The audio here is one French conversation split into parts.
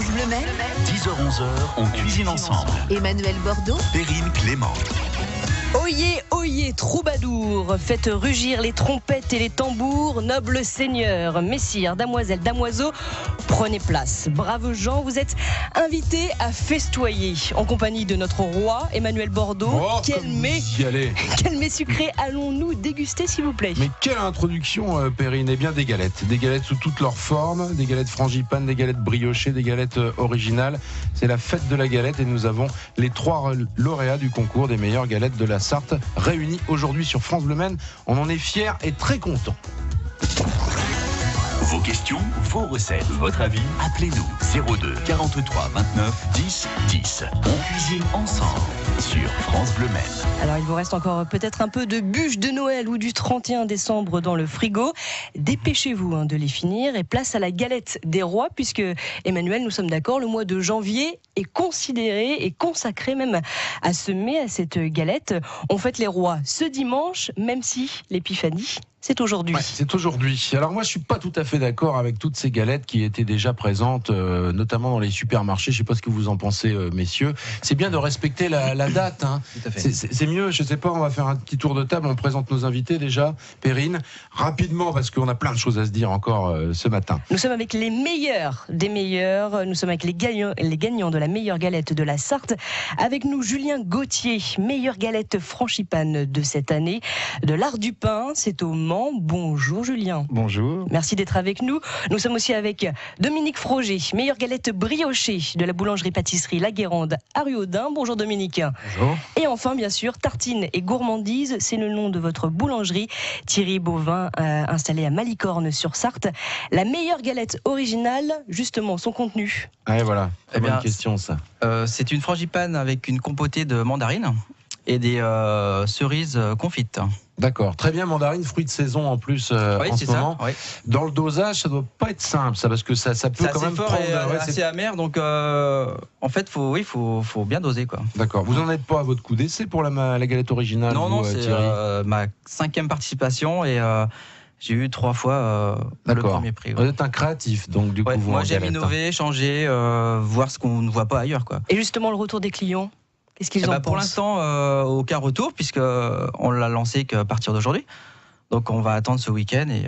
France Bleu Maine, 10h-11h, on cuisine ensemble. Emmanuel Bordeaux, Perrine Clément. Oyez, oyez, troubadours, faites rugir les trompettes et les tambours, nobles seigneurs, messires, damoiselles, damoiseaux, prenez place. Braves gens, vous êtes invités à festoyer en compagnie de notre roi, Emmanuel Bordeaux. Quel mets sucré allons-nous déguster, s'il vous plaît? Mais quelle introduction, Perrine. Eh bien, des galettes sous toutes leurs formes, des galettes frangipane, des galettes briochées, des galettes originales. C'est la fête de la galette et nous avons les 3 lauréats du concours des meilleures galettes de la Sarthe réunis aujourd'hui sur France Bleu Maine. On en est fiers et très contents. Vos questions, vos recettes, votre avis, appelez-nous 02 43 29 10 10. On cuisine ensemble sur France Bleu Maine. Alors il vous reste encore peut-être un peu de bûches de Noël ou du 31 décembre dans le frigo. Dépêchez-vous de les finir et place à la galette des rois puisque, Emmanuel, nous sommes d'accord, le mois de janvier est considéré et consacré même à ce mets, à cette galette. On fête les rois ce dimanche, même si l'épiphanie, c'est aujourd'hui. Ouais, c'est aujourd'hui. Alors moi, je suis pas tout à fait d'accord avec toutes ces galettes qui étaient déjà présentes, notamment dans les supermarchés. Je sais pas ce que vous en pensez, messieurs. C'est bien de respecter la date. Hein. Tout à fait. C'est mieux. Je sais pas. On va faire un petit tour de table. On présente nos invités déjà. Perrine, rapidement parce qu'on a plein de choses à se dire encore ce matin. Nous sommes avec les meilleurs des meilleurs. Nous sommes avec les gagnants de la meilleure galette de la Sarthe. Avec nous, Julien Gauthier, meilleure galette frangipane de cette année. De l'Art du Pain, c'est au Mans. Bonjour Julien. Bonjour. Merci d'être avec nous. Nous sommes aussi avec Dominique Froger, meilleure galette briochée de la boulangerie-pâtisserie La Guérande à Ruaudin. Bonjour Dominique. Bonjour. Et enfin, bien sûr, Tartine et Gourmandise, c'est le nom de votre boulangerie. Thierry Bovin, installé à Malicorne sur Sarthe. La meilleure galette originale, justement, son contenu. Ah, voilà. Eh bien, bonne question ça. C'est une frangipane avec une compotée de mandarines et des cerises confites. D'accord, très bien, mandarine, fruit de saison en plus en ce moment. Oui. Dans le dosage, ça doit pas être simple, ça, parce que ça peut quand même fort prendre. et assez amer, donc en fait, faut bien doser, quoi. D'accord. Vous n'en êtes pas à votre coup d'essai pour la galette originale? Non, vous, c'est Thierry ma 5e participation et j'ai eu 3 fois le premier prix. Vous êtes un créatif, donc du coup, vous moi j'aime innover, changer, voir ce qu'on ne voit pas ailleurs, quoi. Et justement, le retour des clients, qu'est-ce qu'ils en pensent? Pour l'instant, aucun retour, puisqu'on l'a lancé qu'à partir d'aujourd'hui. Donc on va attendre ce week-end et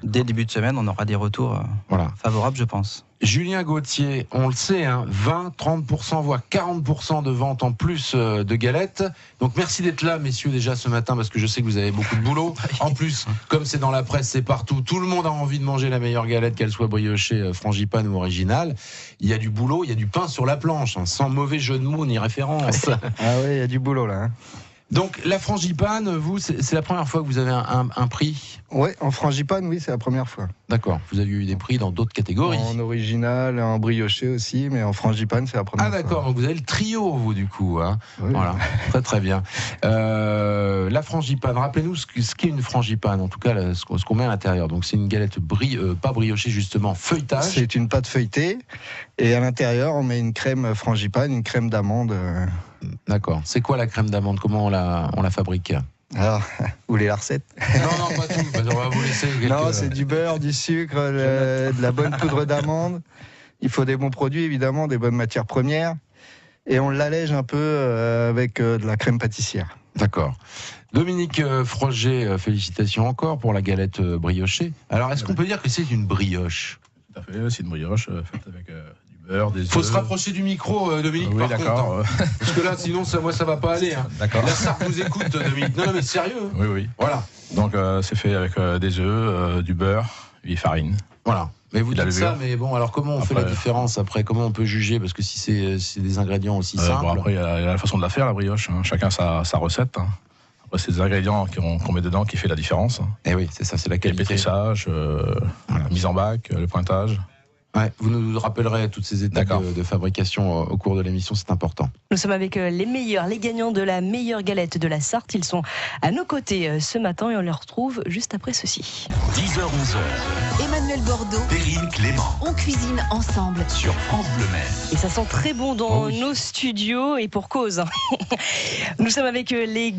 dès le début de semaine, on aura des retours favorables, je pense. Julien Gauthier, on le sait, 20, 30%, voire 40% de ventes en plus de galettes. Donc merci d'être là, messieurs, déjà ce matin, parce que je sais que vous avez beaucoup de boulot. En plus, comme c'est dans la presse, c'est partout. Tout le monde a envie de manger la meilleure galette, qu'elle soit briochée, frangipane ou originale. Il y a du boulot, il y a du pain sur la planche, sans mauvais jeu de mots ni référence. Ah oui, il y a du boulot là. Donc la frangipane, vous, c'est la première fois que vous avez un prix? Oui, en frangipane, oui, c'est la première fois. D'accord, vous avez eu des prix dans d'autres catégories? En original, en brioché aussi, mais en frangipane, c'est la première fois. Ah d'accord, donc vous avez le trio, vous, du coup. Hein. Oui. Voilà, très bien. La frangipane, rappelez-nous ce qu'est une frangipane, en tout cas ce qu'on met à l'intérieur. Donc c'est une galette pas briochée, justement, feuilletage. C'est une pâte feuilletée, et à l'intérieur, on met une crème frangipane, une crème d'amande. D'accord. C'est quoi la crème d'amande? Comment on la fabrique? Alors, vous voulez la recette? Non, pas tout. On va vous laisser quelques... Non, c'est du beurre, du sucre, de la bonne poudre d'amande. Il faut des bons produits, évidemment, des bonnes matières premières. Et on l'allège un peu avec de la crème pâtissière. D'accord. Dominique Froger, félicitations encore pour la galette briochée. Alors, est-ce qu'on peut dire que c'est une brioche? Tout à fait, c'est une brioche faite avec du beurre, des œufs. Faut se rapprocher du micro, Dominique, oui, par d'accord. contre. Parce que là, sinon, ça va pas aller. Hein. D'accord. La Sarthe nous écoute, Dominique. Non, mais sérieux. Oui. Voilà. Donc, c'est fait avec des œufs, du beurre et farine. Voilà. Mais vous Il a dites le ça, beurre. mais bon, alors comment on fait Après, la différence après? Comment on peut juger? Parce que si c'est des ingrédients aussi simples. Bon, après, il y a la façon de la faire, la brioche. Hein. Chacun sa recette. Hein. Après, c'est des ingrédients qu'on met dedans qui fait la différence. Hein. Eh oui, c'est ça, c'est la Le qualité. pétrissage, la mise en bac, le pointage. Ouais, vous nous rappellerez toutes ces étapes de fabrication au cours de l'émission, c'est important. Nous sommes avec les gagnants de la meilleure galette de la Sarthe. Ils sont à nos côtés ce matin et on les retrouve juste après ceci. 10h-11h, Emmanuel Bordeaux, Perrine Clément on cuisine ensemble. sur France Bleu Maine. Et ça sent très bon dans nos studios et pour cause. Nous sommes avec les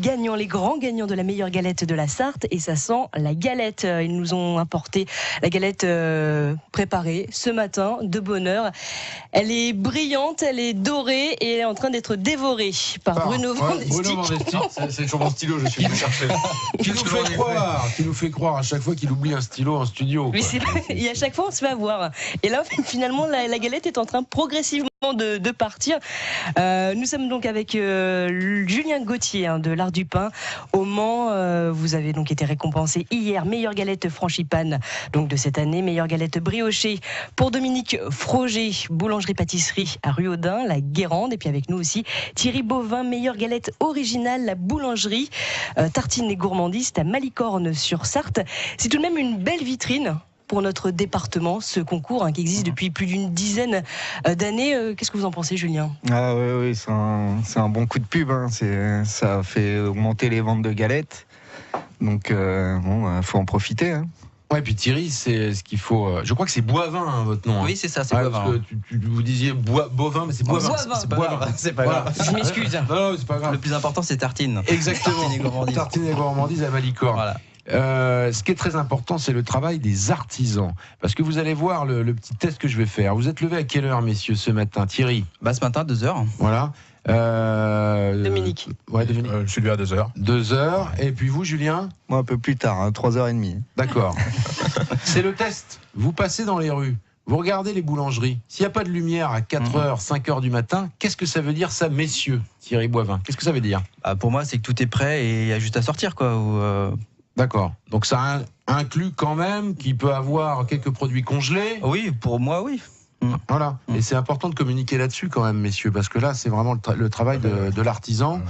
grands gagnants de la meilleure galette de la Sarthe et ça sent la galette. Ils nous ont apporté la galette préparée ce matin matin de bonne heure. Elle est brillante, elle est dorée et elle est en train d'être dévorée par Bruno Vandestick. Bruno Vandestick, c'est sur mon stylo, je suis venu chercher. Qui nous fait croire à chaque fois qu'il oublie un stylo en studio. Mais et à chaque fois on se fait avoir. Et là finalement la galette est en train progressivement de partir. Nous sommes donc avec Julien Gauthier de l'Art du Pain au Mans. Vous avez donc été récompensé hier meilleure galette frangipane donc de cette année, meilleure galette briochée pour Dominique Froger, boulangerie-pâtisserie à Ruaudin, la Guérande, et puis avec nous aussi Thierry Bovin, meilleure galette originale, la boulangerie, tartine et gourmandiste à Malicorne sur Sarthe. C'est tout de même une belle vitrine pour notre département, ce concours qui existe depuis plus d'une dizaine d'années. Qu'est-ce que vous en pensez, Julien ? Ah oui, c'est un bon coup de pub. Ça fait augmenter les ventes de galettes. Donc, faut en profiter. Ouais, puis Thierry, c'est ce qu'il faut. Je crois que c'est Boivin, votre nom. Oui, c'est ça, c'est Boivin. Parce que vous disiez Bovin, mais c'est Boivin. C'est pas grave. Je m'excuse. Non, c'est pas grave. Le plus important, c'est tartine. Exactement. Tartine et gourmandise à Malicorne. Voilà. Ce qui est très important, c'est le travail des artisans. Parce que vous allez voir le petit test que je vais faire. Vous êtes levé à quelle heure, messieurs, ce matin, Thierry ? Ce matin, 2h. Voilà. Dominique. Ouais, Dominique. Je suis levé à 2h. 2h. Et puis vous, Julien ? Moi, un peu plus tard, 3h30. D'accord. C'est le test. Vous passez dans les rues. Vous regardez les boulangeries. S'il n'y a pas de lumière à 4h, 5h du matin, qu'est-ce que ça veut dire, ça, messieurs, Thierry Boivin ? Qu'est-ce que ça veut dire ? Pour moi, c'est que tout est prêt et il y a juste à sortir, quoi. D'accord. Donc ça inclut quand même qu'il peut avoir quelques produits congelés. Oui, pour moi, oui. Voilà. Et c'est important de communiquer là-dessus quand même, messieurs, parce que là, c'est vraiment le travail de l'artisan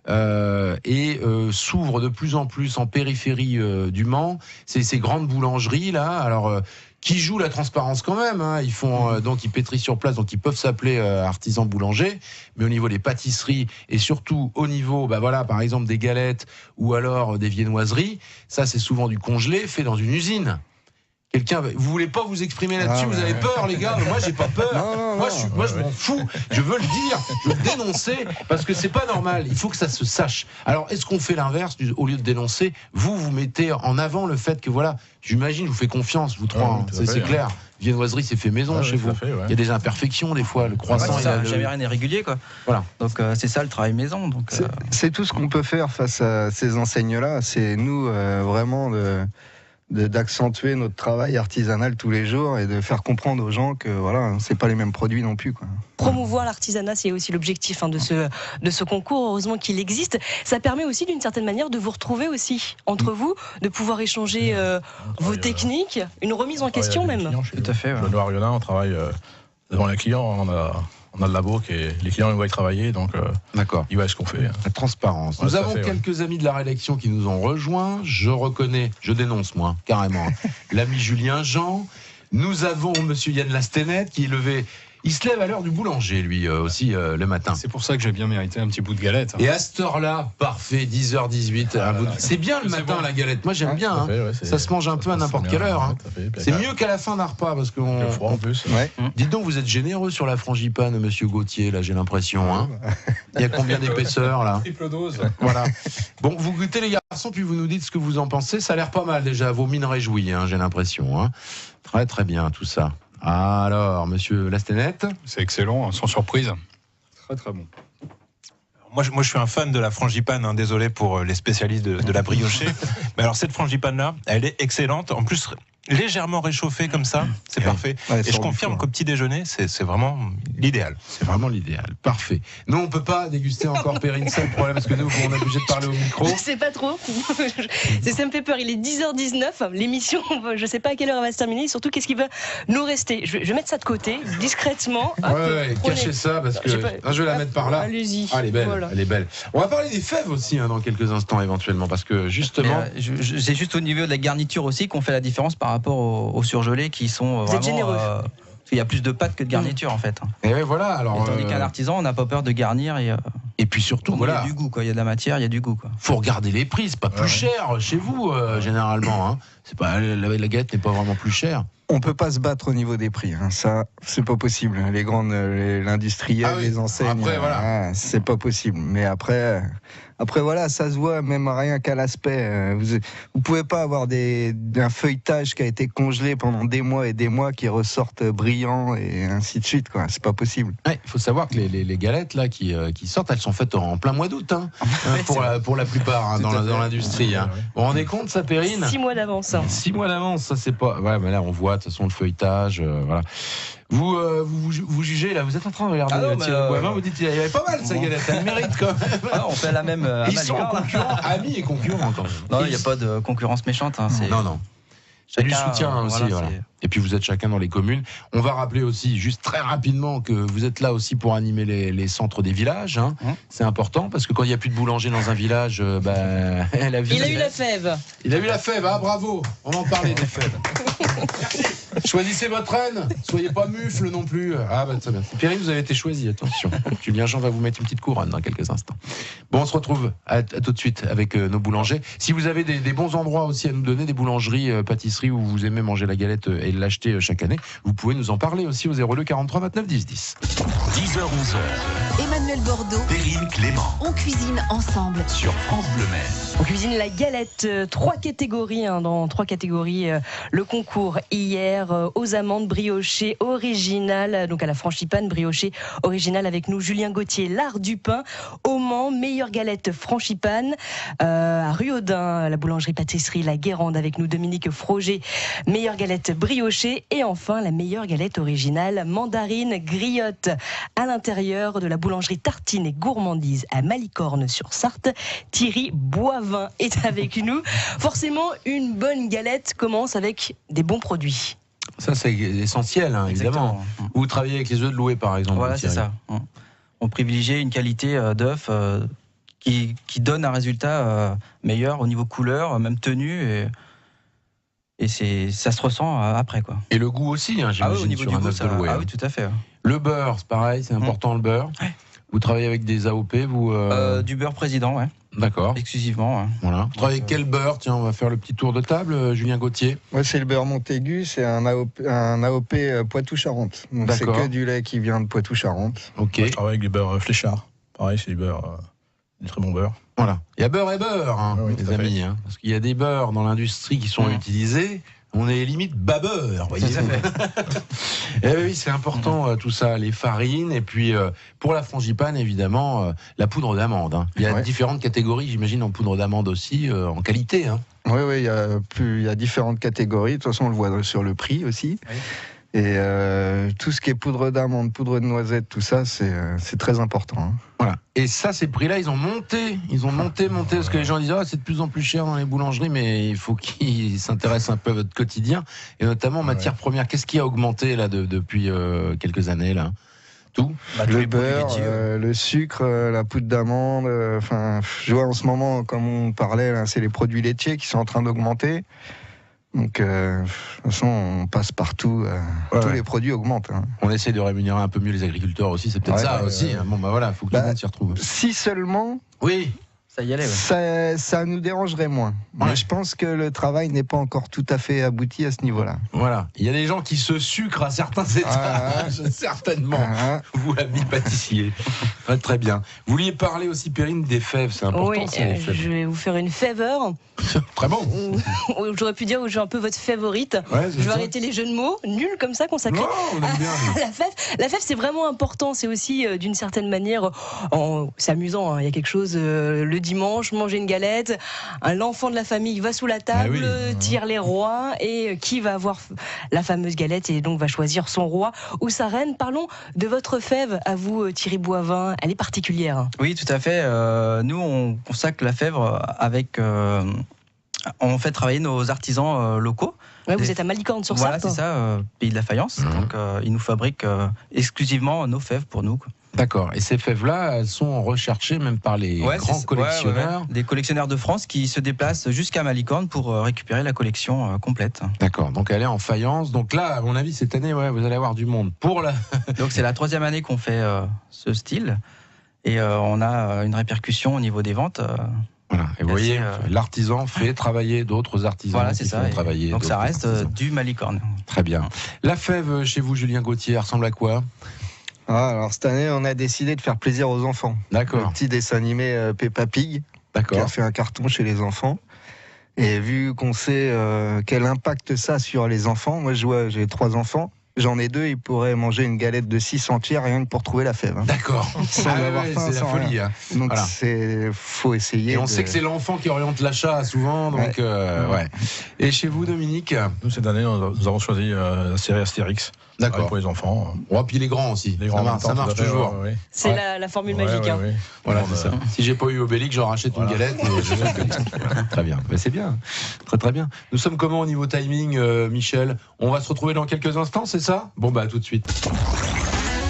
et s'ouvre de plus en plus en périphérie du Mans. C'est ces grandes boulangeries là. Alors qui jouent la transparence quand même. Ils font donc ils pétrissent sur place, donc ils peuvent s'appeler artisans boulangers. Mais au niveau des pâtisseries et surtout au niveau, par exemple des galettes ou alors des viennoiseries, ça c'est souvent du congelé fait dans une usine. Quelqu'un, vous voulez pas vous exprimer là-dessus, vous avez peur, les gars. Moi, j'ai pas peur. Moi, je m'en fous. Je veux le dire, je veux le dénoncer parce que c'est pas normal. Il faut que ça se sache. Alors, est-ce qu'on fait l'inverse au lieu de dénoncer ? Vous mettez en avant le fait que j'imagine, je vous fais confiance, vous trois. C'est clair. Viennoiserie, c'est fait maison chez vous. Il y a des imperfections des fois. Le croissant, jamais rien n'est régulier, quoi. Voilà. Donc c'est ça le travail maison. Donc c'est tout ce qu'on peut faire face à ces enseignes-là. C'est nous vraiment d'accentuer notre travail artisanal tous les jours et de faire comprendre aux gens que c'est pas les mêmes produits non plus, quoi. Promouvoir l'artisanat, c'est aussi l'objectif de ce concours. Heureusement qu'il existe. Ça permet aussi d'une certaine manière de vous retrouver aussi entre vous, de pouvoir échanger vos techniques, une remise en question même. Tout à fait. Le Noir-Rionin, on travaille devant les clients. On a le labo les clients ils voient travailler, donc ils voient ce qu'on fait. La transparence. Nous avons quelques amis de la rédaction qui nous ont rejoints. Je dénonce moi, carrément. L'ami Julien Jean. Nous avons monsieur Yann Lastenet qui est levé. Il se lève à l'heure du boulanger, lui aussi, le matin. C'est pour ça que j'ai bien mérité un petit bout de galette. Et à cette heure-là, parfait, 10h18. C'est bien le matin, la galette. Moi, j'aime bien. Ça se mange un peu à n'importe quelle heure. C'est mieux qu'à la fin d'un repas, parce qu'on... froid en plus. Dites donc, vous êtes généreux sur la frangipane, monsieur Gauthier, là, j'ai l'impression. Il y a combien d'épaisseur, là ? Triple dose. Voilà. Bon, vous goûtez, les garçons, puis vous nous dites ce que vous en pensez. Ça a l'air pas mal, déjà. Vos mines réjouies, j'ai l'impression. Très, très bien, tout ça. Alors, monsieur Lastenet. C'est excellent, sans surprise. Très très bon. Moi, je suis un fan de la frangipane, désolé pour les spécialistes de la briochée. Mais alors, cette frangipane-là, elle est excellente. En plus, légèrement réchauffée comme ça, c'est parfait. Et je confirme qu'au petit déjeuner, c'est vraiment l'idéal. C'est vraiment l'idéal, parfait. Nous, on peut pas déguster encore Perrine, c'est le problème, parce que nous, on est obligé de parler au micro. Je sais pas trop. Ça me fait peur. Il est 10h19. L'émission, je sais pas à quelle heure elle va se terminer. Surtout, qu'est-ce qui va nous rester ? Je vais mettre ça de côté, discrètement. Cachez ça, parce que je vais la mettre par là. Allez-y. Elle est belle, elle est belle. On va parler des fèves aussi dans quelques instants, éventuellement, parce que justement... c'est juste au niveau de la garniture aussi qu'on fait la différence par rapport aux surgelés qui sont Vous êtes généreux. Il y a plus de pâtes que de garniture en fait. Et voilà, alors. Tandis qu'un artisan, on n'a pas peur de garnir et puis surtout, il y a du goût, quoi. Il y a de la matière, il y a du goût, quoi. Faut regarder les prix, c'est pas plus cher chez vous généralement. C'est pas la galette n'est pas vraiment plus chère. On peut pas se battre au niveau des prix, hein. Ça, c'est pas possible. Les grandes, l'industriel, les enseignes, après, voilà. c'est pas possible. Mais après, voilà, ça se voit même rien qu'à l'aspect. Vous pouvez pas avoir un feuilletage qui a été congelé pendant des mois et des mois qui ressortent brillants et ainsi de suite, quoi. C'est pas possible. Il faut savoir que les galettes là qui sortent, elles sont faites en plein mois d'août, hein, pour la plupart, hein, dans l'industrie. Hein. Vous vous rendez compte, ça, Perrine ? 6 mois d'avance. 6 mois d'avance, ça c'est pas. Ouais, mais là on voit de toute façon le feuilletage, voilà. Vous jugez là, vous êtes en train de regarder Thierry Boivin, vous dites il y avait pas mal sa galette, elle mérite quand même. On fait la même. Ils sont concurrents, amis et concurrents quand même. Non, il n'y a pas de concurrence méchante. Hein, non. C'est du soutien aussi. Voilà. Et puis vous êtes chacun dans les communes. On va rappeler aussi, juste très rapidement, que vous êtes là aussi pour animer les centres des villages. Hein. C'est important parce que quand il n'y a plus de boulanger dans un village, la vie. Il a eu la fève. Il a eu la fève, ah bravo. On en parlait des fèves. Choisissez votre reine. Soyez pas mufle non plus. Ah bah très bien. Perrine, vous avez été choisi. Attention. Julien Jean va vous mettre une petite couronne dans quelques instants. Bon, on se retrouve à tout de suite avec nos boulangers. Si vous avez des bons endroits aussi à nous donner, des boulangeries, pâtisseries où vous aimez manger la galette et l'acheter chaque année, vous pouvez nous en parler aussi au 02 43 29 10 10. 10h 11h. Emmanuel Bordeaux, Perrine Clément. on cuisine ensemble. Sur France Bleu Maine. On cuisine la galette, 3 catégories, dans 3 catégories. Le concours hier aux amandes briochées originales, donc à la frangipane briochée originale avec nous, Julien Gauthier, l'art du pain, au Mans, meilleure galette frangipane, à Ruaudin, la boulangerie-pâtisserie La Guérande avec nous, Dominique Froger, meilleure galette briochée, et enfin la meilleure galette originale, mandarine griotte, à l'intérieur de la boulangerie Tartine et Gourmandise à Malicorne-sur-Sarthe. Thierry Boivin est avec nous. Forcément, une bonne galette commence avec des bons produits. Ça, c'est essentiel, hein, évidemment. Vous travaillez avec les œufs de Loué, par exemple. Voilà, c'est ça. On privilégie une qualité d'œuf qui donne un résultat meilleur au niveau couleur, même tenue. Et ça se ressent après, quoi. Et le goût aussi, hein, j'imagine, au niveau sur du un goût, œuf de Loué. Ah oui, tout à fait. Le beurre, c'est pareil, c'est important le beurre. Ouais. Vous travaillez avec des AOP, vous du beurre président, ouais. D'accord. Exclusivement. Ouais. Voilà. Vous travaillez avec quel beurre ? Tiens, on va faire le petit tour de table, Julien Gauthier. Ouais, c'est le beurre Montaigu, c'est un AOP Poitou-Charentes. Donc c'est que du lait qui vient de Poitou-Charentes. Ok. Moi, je travaille avec du beurre Fléchard. Pareil, c'est du très bon beurre. Voilà. Il y a beurre et beurre, hein, oui, les amis. Hein, parce qu'il y a des beurres dans l'industrie qui sont utilisés. On est limite babeur, voyez-vous. Et oui, c'est important tout ça, les farines, et puis pour la frangipane, évidemment, la poudre d'amande. Hein. Il y a différentes catégories, j'imagine, en poudre d'amande aussi, en qualité. Hein. Oui, il y a différentes catégories. De toute façon, on le voit sur le prix aussi. Oui. Et tout ce qui est poudre d'amande, poudre de noisette, tout ça, c'est très important. Hein. Voilà. Et ça, ces prix-là, ils ont monté, parce que les gens disent c'est de plus en plus cher dans les boulangeries, mais il faut qu'ils s'intéressent un peu à votre quotidien, et notamment en matière première. Qu'est-ce qui a augmenté là depuis quelques années là ? Tout. Le beurre, le sucre, la poudre d'amande. Je vois en ce moment, comme on parlait, là, c'est les produits laitiers qui sont en train d'augmenter. Donc, de toute façon, on passe partout. Tous les produits augmentent. Hein. On essaie de rémunérer un peu mieux les agriculteurs aussi. C'est peut-être ça aussi. Bon, voilà, faut que tout le monde s'y retrouve. Si seulement. Oui. Ça y allait. Ça nous dérangerait moins. Mais je pense que le travail n'est pas encore tout à fait abouti à ce niveau-là. Voilà. Il y a des gens qui se sucrent à certains étages, certainement. Vous, amis pâtissiers. Très bien. Vous vouliez parler aussi, Perrine, des fèves. C'est important. Oui, je vais vous faire une fèveur. Très bon. J'aurais pu dire où je suis un peu votre favorite. Je vais arrêter les jeux de mots nuls comme ça consacrés on aime bien, la fève. La fève, c'est vraiment important. C'est aussi d'une certaine manière, c'est amusant. Hein. Il y a quelque chose le dimanche, manger une galette. L'enfant de la famille va sous la table, tire les rois, et qui va avoir la fameuse galette et donc va choisir son roi ou sa reine. Parlons de votre fève à vous, Thierry Boivin. Elle est particulière. Oui, tout à fait. Nous, on consacre la fève avec. On fait travailler nos artisans locaux. Ouais, vous êtes à Malicorne-sur-Sarthe. Voilà, c'est ça, pays de la faïence. Donc, ils nous fabriquent exclusivement nos fèves pour nous. D'accord. Et ces fèves-là, elles sont recherchées même par les grands collectionneurs. Des collectionneurs de France qui se déplacent jusqu'à Malicorne pour récupérer la collection complète. D'accord. Donc elle est en faïence. Donc là, à mon avis, cette année, vous allez avoir du monde. Donc c'est la 3e année qu'on fait ce style. Et on a une répercussion au niveau des ventes. Voilà. Et vous voyez, l'artisan fait travailler d'autres artisans. Voilà, c'est ça. Travailler donc ça reste du Malicorne. Très bien. La fève chez vous, Julien Gauthier, ressemble à quoi? Alors cette année, on a décidé de faire plaisir aux enfants. D'accord. Le petit dessin animé Peppa Pig, qui a fait un carton chez les enfants. Et vu qu'on sait quel impact ça a sur les enfants, moi j'ai 3 enfants. J'en ai 2, ils pourraient manger une galette de 6 entières rien que pour trouver la fève. D'accord. Sans avoir faim, c'est la folie. Hein. Donc faut essayer. Et on sait que c'est l'enfant qui oriente l'achat souvent. Donc, ouais. Et chez vous, Dominique? Nous, cette année, nous avons choisi la série Astérix. D'accord. Pour les enfants. Oh, puis les grands aussi. Les grands ça marche toujours. C'est la formule magique. Hein. Voilà, c'est ça. Si j'ai pas eu Obélix, j'en rachète une galette. Très bien. Mais c'est bien. Très très bien. Nous sommes comment au niveau timing, Michel? On va se retrouver dans quelques instants, c'est ça? Bon, bah, à tout de suite.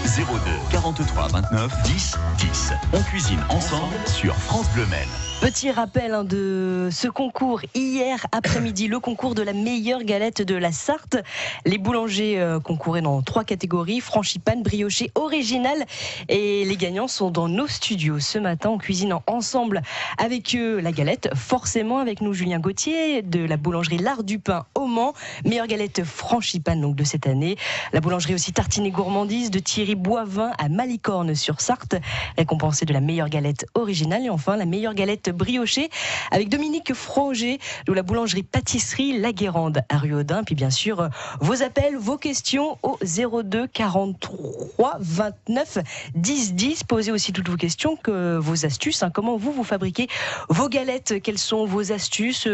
02 43 29 10 10. On cuisine ensemble sur France Bleu Maine. Petit rappel de ce concours hier après-midi, le concours de la meilleure galette de la Sarthe. Les boulangers concouraient dans 3 catégories, frangipane, brioché, original. Et les gagnants sont dans nos studios ce matin. On cuisine ensemble avec eux la galette. Forcément avec nous Julien Gauthier de la boulangerie L'Art du Pain au Mans. Meilleure galette frangipane donc de cette année. La boulangerie aussi Tartine et Gourmandise de Thierry Boivin à Malicorne-sur-Sarthe. Récompensée de la meilleure galette originale. Et enfin la meilleure galette brioché avec Dominique Froger de la boulangerie pâtisserie La Guérande à Ruaudin. Puis bien sûr vos appels, vos questions au 02 43 29 10 10. Posez aussi toutes vos questions, que vos astuces. Comment vous fabriquez vos galettes? Quelles sont vos astuces?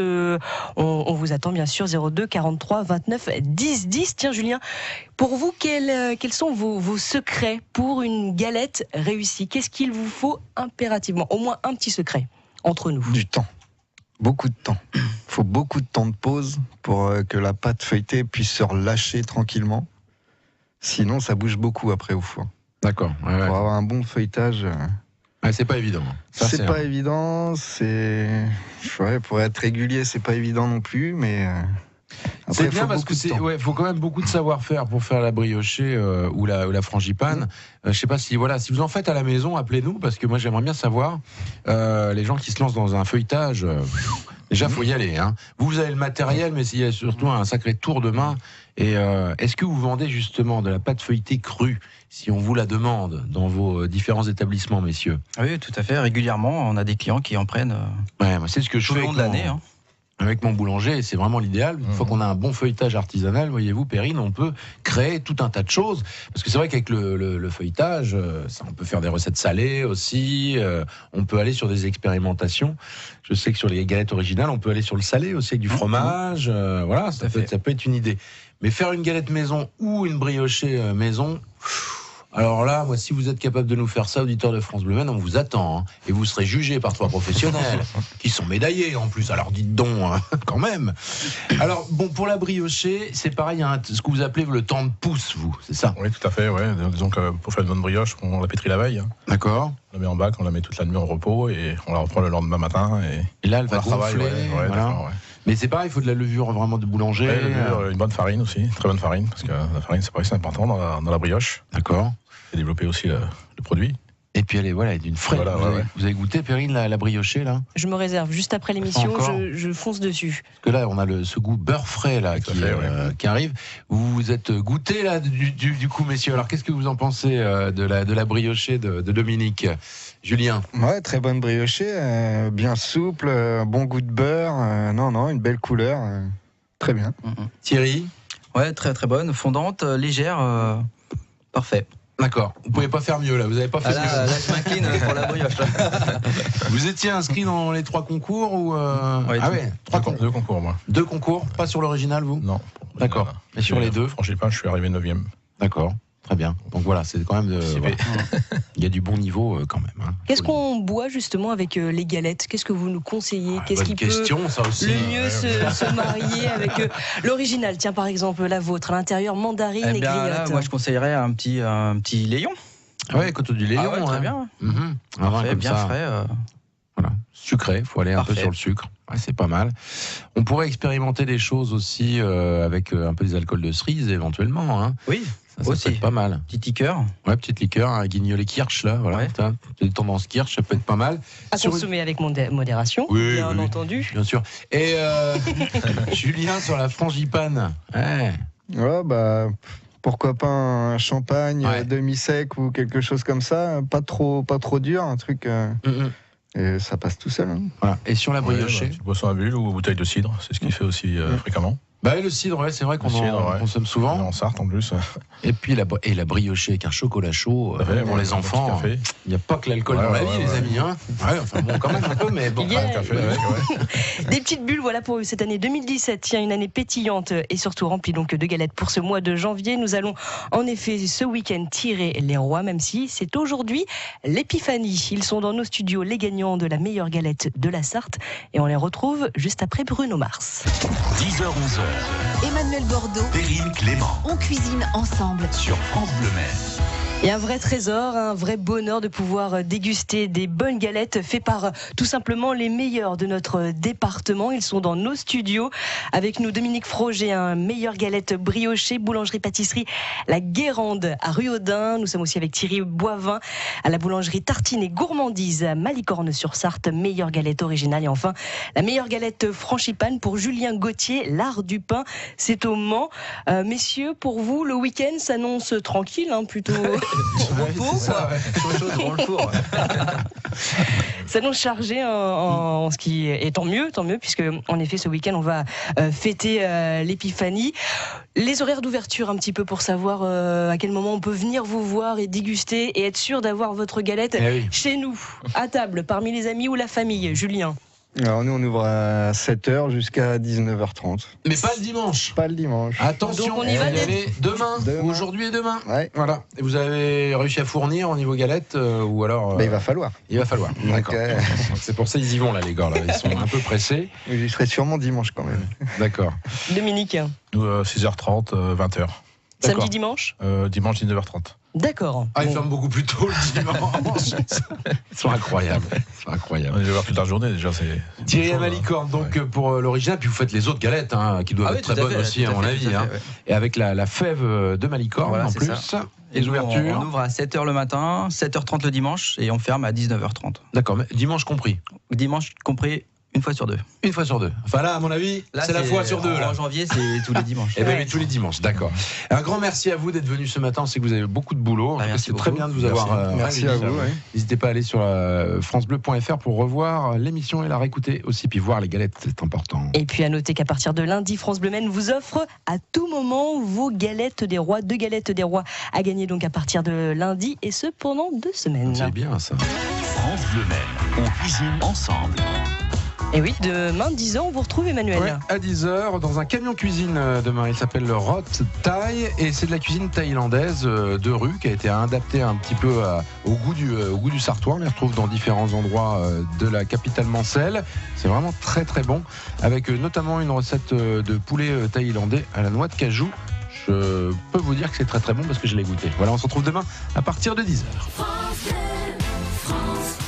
On vous attend bien sûr 02 43 29 10 10. Tiens Julien, pour vous quels sont vos secrets pour une galette réussie? Qu'est-ce qu'il vous faut impérativement? Au moins un petit secret entre nous. Du temps. Beaucoup de temps. Il faut beaucoup de temps de pause pour que la pâte feuilletée puisse se relâcher tranquillement. Sinon, ça bouge beaucoup après au four. D'accord. Pour avoir un bon feuilletage... c'est pas évident. C'est pas évident. Pour être régulier, c'est pas évident non plus, mais... C'est bien parce que faut quand même beaucoup de savoir-faire pour faire la briochée ou la frangipane. Je sais pas si vous en faites à la maison, appelez-nous parce que moi j'aimerais bien savoir les gens qui se lancent dans un feuilletage. Déjà faut y aller. Hein. Vous avez le matériel, mais il y a surtout un sacré tour de main. Et est-ce que vous vendez justement de la pâte feuilletée crue, si on vous la demande, dans vos différents établissements, messieurs? Oui, tout à fait. Régulièrement, on a des clients qui en prennent. C'est ce que je fais tout le long de l'année. Avec mon boulanger, c'est vraiment l'idéal. Une fois qu'on a un bon feuilletage artisanal, voyez-vous, Perrine, on peut créer tout un tas de choses. Parce que c'est vrai qu'avec le feuilletage, on peut faire des recettes salées aussi. On peut aller sur des expérimentations. Je sais que sur les galettes originales, on peut aller sur le salé aussi avec du fromage. Voilà, ça peut être une idée. Mais faire une galette maison ou une briochée maison... Alors là, moi, si vous êtes capable de nous faire ça, auditeurs de France Bleu Maine, on vous attend. Hein, et vous serez jugés par 3 professionnels qui sont médaillés en plus. Alors dites donc, hein, quand même. Alors, bon, pour la briochée, c'est pareil, hein, ce que vous appelez le temps de pouce, vous, c'est ça? Oui, tout à fait, ouais. Disons que pour faire une bonne brioche, on la pétrit la veille. Hein. D'accord. On la met en bac, on la met toute la nuit en repos et on la reprend le lendemain matin. Et là, elle va gonfler. Voilà. Mais c'est pareil, il faut de la levure vraiment de boulanger. Ouais, une bonne farine aussi, très bonne farine, parce que la farine, c'est pareil, c'est important dans la brioche. D'accord. Et développer aussi le produit. Et puis elle est d'une fraîche. Vous avez goûté, Perrine, la briochée là? Je me réserve, juste après l'émission, je fonce dessus. Parce que là, on a ce goût beurre frais là qui arrive. Vous vous êtes goûté là du coup, messieurs. Alors qu'est-ce que vous en pensez de la briochée de Dominique? Julien? Ouais, très bonne briochée, bien souple, bon goût de beurre. Une belle couleur. Très bien. Thierry? Ouais, très très bonne, fondante, légère, parfait. D'accord. Vous pouvez pas faire mieux là. Vous n'avez pas fait mieux. Là, je m'incline pour la brioche. Là. Vous étiez inscrit dans les 3 concours ou ouais, 2 concours moi. 2 concours, pas sur l'original vous? Non. D'accord. Mais sur les 2? Frangipane, je suis arrivé 9e. D'accord. Très bien. Donc voilà, c'est quand même il y a du bon niveau quand même. Hein. Qu'est-ce qu'on boit justement avec les galettes? Qu'est-ce que vous nous conseillez? Qu'est-ce qui peut ça aussi. le mieux se marier avec l'original? Tiens, par exemple, la vôtre, à l'intérieur mandarine et griotte. Là, moi, je conseillerais un petit Léon. Ouais, côté du Léon. Ah ouais, très bien. Un vin comme bien ça. frais. Voilà. Sucré, il faut aller un peu sur le sucre. Ouais, c'est pas mal. On pourrait expérimenter des choses aussi avec un peu des alcools de cerise éventuellement. Hein. Oui. Ça peut être pas mal. Petite liqueur. Ouais, petite liqueur, un guignolé kirsch là, voilà. Ouais. Des tendances kirsch, ça peut être pas mal. À consommer avec modération, bien entendu. Bien sûr. Et Julien sur la frangipane. Ouais. Ouais, bah, pourquoi pas un champagne Ouais. demi-sec ou quelque chose comme ça, pas trop dur, un truc. Et ça passe tout seul. Hein. Voilà. Et sur la briochée, Boisson à bulle ou bouteille de cidre, c'est ce qu'il fait aussi fréquemment. bah, le cidre, ouais, c'est vrai qu'on en consomme souvent. En Sarthe en plus. Et puis la briochée avec un chocolat chaud, pour les enfants, il n'y a pas que l'alcool dans la vie, les amis. Hein. Ouais, enfin bon, quand même un peu, mais bon. Yeah. Café, Des petites bulles, voilà pour cette année 2017. Tiens, une année pétillante et surtout remplie donc de galettes pour ce mois de janvier. Nous allons en effet ce week-end tirer les rois, même si c'est aujourd'hui l'épiphanie. Ils sont dans nos studios, les gagnants de la meilleure galette de la Sarthe, et on les retrouve juste après Bruno Mars. 10h-11h, Emmanuel Bordeaux, Perrine Clément on cuisine ensemble. sur France Bleu Maine. Et un vrai trésor, un vrai bonheur de pouvoir déguster des bonnes galettes faites par tout simplement les meilleurs de notre département. Ils sont dans nos studios. Avec nous, Dominique Froger, un meilleur galette briochée, boulangerie-pâtisserie La Guérande à Ruaudin. Nous sommes aussi avec Thierry Boivin à la boulangerie Tartine et Gourmandise à Malicorne-sur-Sarthe, meilleure galette originale. Et enfin, la meilleure galette frangipane pour Julien Gauthier, l'art du pain. C'est au Mans. Messieurs, pour vous, le week-end s'annonce tranquille, hein, plutôt... repos, Ça dans le four. Ça nous chargé en ce qui est tant mieux, puisque en effet ce week-end on va fêter l'épiphanie. Les horaires d'ouverture un petit peu pour savoir à quel moment on peut venir vous voir et déguster et être sûr d'avoir votre galette chez nous, à table, parmi les amis ou la famille. Julien. Alors nous on ouvre à 7h jusqu'à 19h30. Mais pas le dimanche. Pas le dimanche. Attention, Donc on y va demain, aujourd'hui et demain. Ouais. Voilà. Et vous avez réussi à fournir au niveau galette ou alors Bah, il va falloir. Il va falloir. D'accord. Donc, C'est pour ça ils y vont là les gars. Là. Ils sont un peu pressés. J'y serai sûrement dimanche quand même. D'accord. Dominique. Nous, 6h30, 20h. Samedi, dimanche. Dimanche, 19h30. D'accord. Ah, ils ferment beaucoup plus tôt le dimanche. Ils sont incroyables. On est ouvert toute la journée déjà. Thierry à Malicorne, donc pour l'original, puis vous faites les autres galettes qui doivent être très bonnes aussi, à mon avis. Et avec la fève de Malicorne Voilà, en c'est plus. ça. Les nous, ouvertures. on ouvre à 7h le matin, 7h30 le dimanche et on ferme à 19h30. D'accord, mais dimanche compris. Dimanche compris une fois sur deux. Une fois sur deux. Enfin là, à mon avis, c'est la fois sur deux. En janvier, c'est tous les dimanches. Eh bien, oui, tous les dimanches, d'accord. Un grand merci à vous d'être venus ce matin. On sait que vous avez beaucoup de boulot. Merci C'est très beaucoup. bien de vous avoir. Merci à vous. Ouais. N'hésitez pas à aller sur francebleu.fr pour revoir l'émission et la réécouter aussi, puis voir les galettes, c'est important. Et puis à noter qu'à partir de lundi, France Bleu Maine vous offre à tout moment vos galettes des rois, 2 galettes des rois à gagner donc à partir de lundi, et ce pendant 2 semaines. C'est bien ça. France Bleu Maine, on cuisine ensemble. Et oui, demain 10h, on vous retrouve Emmanuel. Ouais, à 10h, dans un camion cuisine demain. Il s'appelle le Rot Thai et c'est de la cuisine thaïlandaise de rue qui a été adaptée un petit peu au goût du sartois. On les retrouve dans différents endroits de la capitale mancelle. C'est vraiment très très bon, avec notamment une recette de poulet thaïlandais à la noix de cajou. Je peux vous dire que c'est très très bon parce que je l'ai goûté. Voilà, on se retrouve demain à partir de 10h. France Bleu, France